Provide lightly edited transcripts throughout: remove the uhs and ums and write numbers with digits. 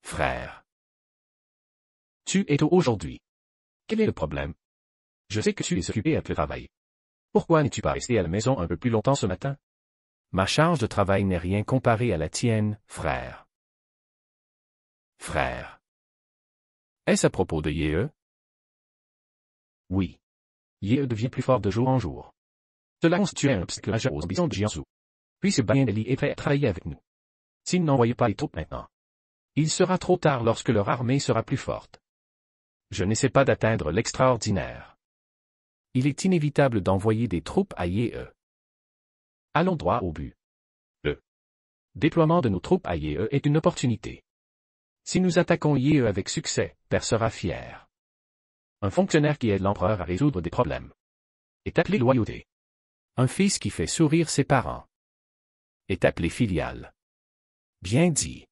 frère. Tu es tôt aujourd'hui. Quel est le problème? Je sais que tu es occupé avec le travail. Pourquoi n'es-tu pas resté à la maison un peu plus longtemps ce matin? Ma charge de travail n'est rien comparée à la tienne, frère. Frère. Est-ce à propos de Yee? Oui. Yee devient plus fort de jour en jour. Cela constitue un obstacle majeur aux ambitions de Jiangsu. Puisque Bayan-Li est prêt à travailler avec nous. S'il n'envoie pas les troupes maintenant, il sera trop tard lorsque leur armée sera plus forte. Je n'essaie pas d'atteindre l'extraordinaire. Il est inévitable d'envoyer des troupes à Yee. Allons droit au but. Le déploiement de nos troupes à Yee est une opportunité. Si nous attaquons Yee avec succès, Père sera fier. Un fonctionnaire qui aide l'empereur à résoudre des problèmes est appelé loyauté. Un fils qui fait sourire ses parents est appelé filial. Bien dit.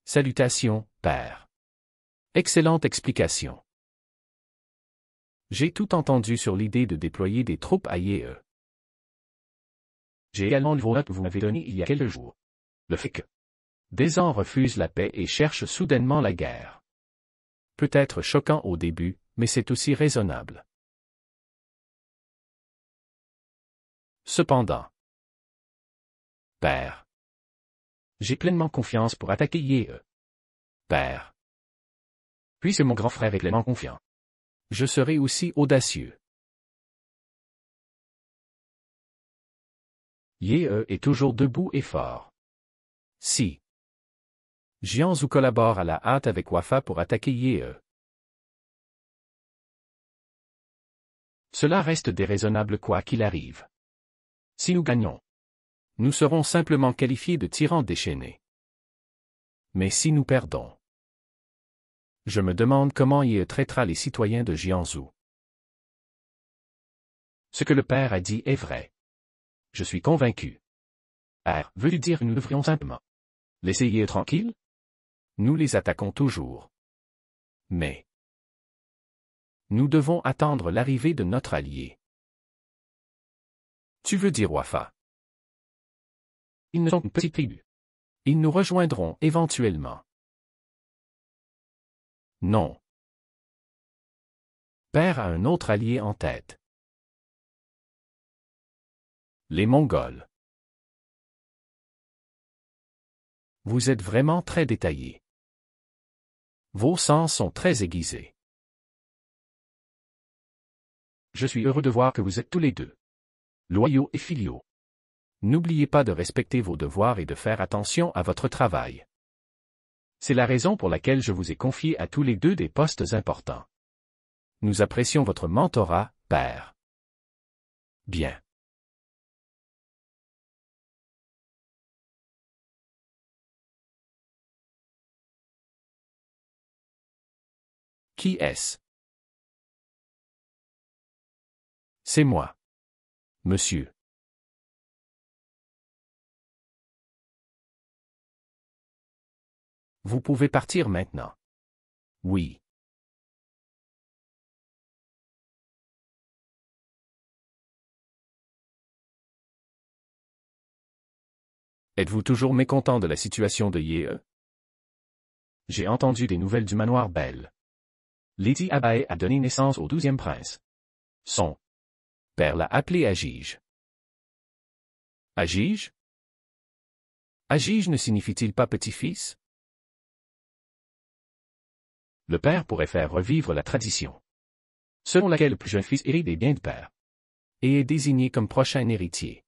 Salutations, Père. Excellente explication. J'ai tout entendu sur l'idée de déployer des troupes à Yee. J'ai également lu vos notes que vous m'avez données il y a quelques jours. Le fait que Dezan refuse la paix et cherche soudainement la guerre. Peut être choquant au début, mais c'est aussi raisonnable. Cependant, Père, j'ai pleinement confiance pour attaquer Yee. Père, puisque mon grand frère est pleinement confiant, je serai aussi audacieux. Yee est toujours debout et fort. Si Jiangsu collabore à la hâte avec Wafa pour attaquer Yee, cela reste déraisonnable quoi qu'il arrive. Si nous gagnons, nous serons simplement qualifiés de tyrans déchaînés. Mais si nous perdons, je me demande comment Yee traitera les citoyens de Jiangsu. Ce que le père a dit est vrai. Je suis convaincu. Père, veux-tu dire que nous devrions simplement laisser Yee tranquille? Nous les attaquons toujours. Mais nous devons attendre l'arrivée de notre allié. Tu veux dire Wafa? Ils ne sont qu'une petite tribu. Ils nous rejoindront éventuellement. Non. Père a un autre allié en tête. Les Mongols. Vous êtes vraiment très détaillé. Vos sens sont très aiguisés. Je suis heureux de voir que vous êtes tous les deux loyaux et filiaux. N'oubliez pas de respecter vos devoirs et de faire attention à votre travail. C'est la raison pour laquelle je vous ai confié à tous les deux des postes importants. Nous apprécions votre mentorat, Père. Bien. Qui est-ce? C'est moi. Monsieur. Vous pouvez partir maintenant. Oui. Êtes-vous toujours mécontent de la situation de Yee? J'ai entendu des nouvelles du manoir Belle. Lady Abae a donné naissance au 12e prince. Son père l'a appelé Agige. Agige? Agige ne signifie-t-il pas petit-fils? Le père pourrait faire revivre la tradition, selon laquelle le plus jeune fils hérite des biens du père, et est désigné comme prochain héritier.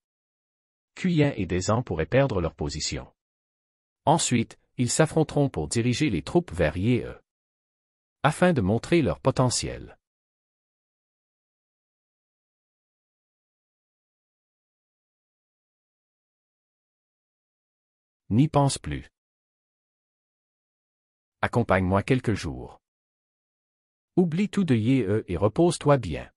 Cuyen et Dezan pourraient perdre leur position. Ensuite, ils s'affronteront pour diriger les troupes vers Yee, afin de montrer leur potentiel. N'y pense plus. Accompagne-moi quelques jours. Oublie tout de Yee et repose-toi bien.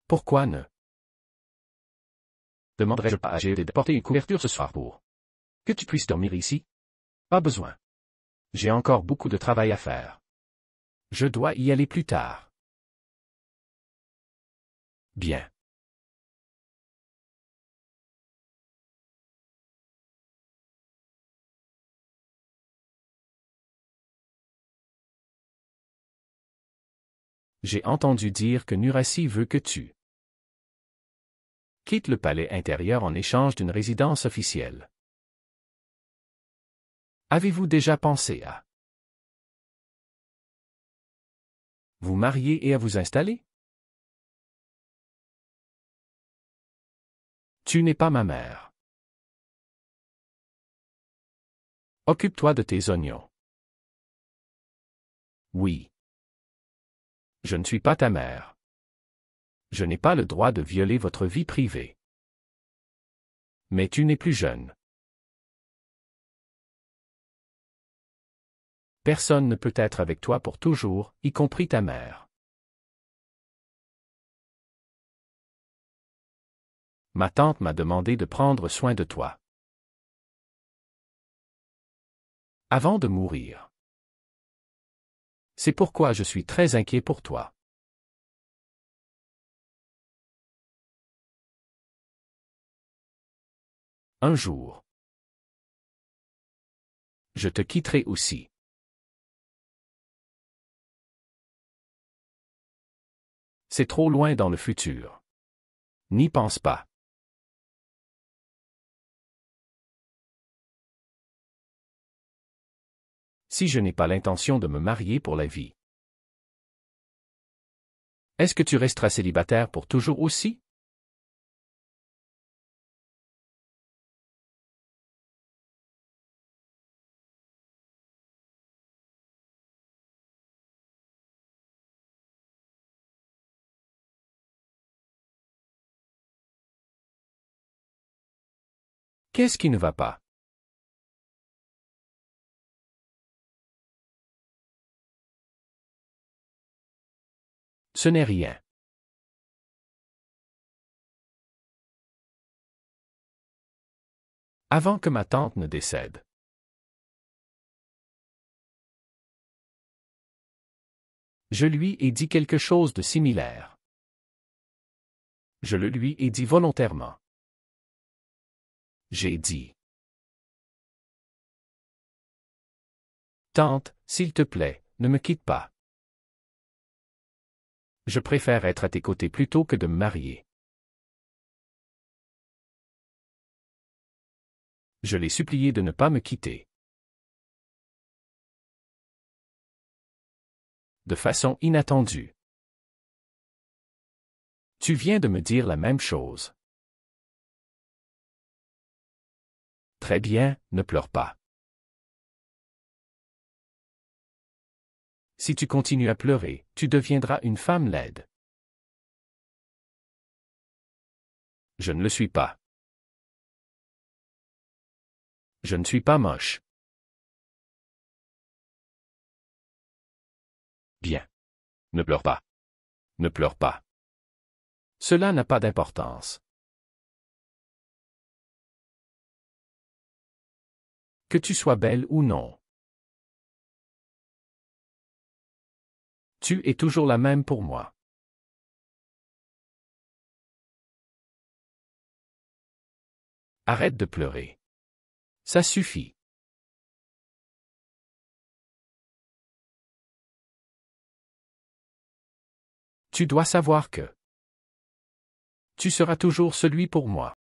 Pourquoi ne demanderais-je pas à Agile d'apporter une couverture ce soir pour que tu puisses dormir ici? Pas besoin. J'ai encore beaucoup de travail à faire. Je dois y aller plus tard. Bien. J'ai entendu dire que Nurassi veut que tu quittes le palais intérieur en échange d'une résidence officielle. Avez-vous déjà pensé à vous marier et à vous installer? Tu n'es pas ma mère. Occupe-toi de tes oignons. Oui. Je ne suis pas ta mère. Je n'ai pas le droit de violer votre vie privée. Mais tu n'es plus jeune. Personne ne peut être avec toi pour toujours, y compris ta mère. Ma tante m'a demandé de prendre soin de toi. Avant de mourir. C'est pourquoi je suis très inquiet pour toi. Un jour. Je te quitterai aussi. C'est trop loin dans le futur. N'y pense pas. Si je n'ai pas l'intention de me marier pour la vie. Est-ce que tu resteras célibataire pour toujours aussi? Qu'est-ce qui ne va pas? Ce n'est rien. Avant que ma tante ne décède. Je lui ai dit quelque chose de similaire. Je le lui ai dit volontairement. J'ai dit. Tante, s'il te plaît, ne me quitte pas. Je préfère être à tes côtés plutôt que de me marier. Je l'ai supplié de ne pas me quitter. De façon inattendue. Tu viens de me dire la même chose. Très bien, ne pleure pas. Si tu continues à pleurer, tu deviendras une femme laide. Je ne le suis pas. Je ne suis pas moche. Bien. Ne pleure pas. Ne pleure pas. Cela n'a pas d'importance. Que tu sois belle ou non. Tu es toujours la même pour moi. Arrête de pleurer. Ça suffit. Tu dois savoir que tu seras toujours celui pour moi.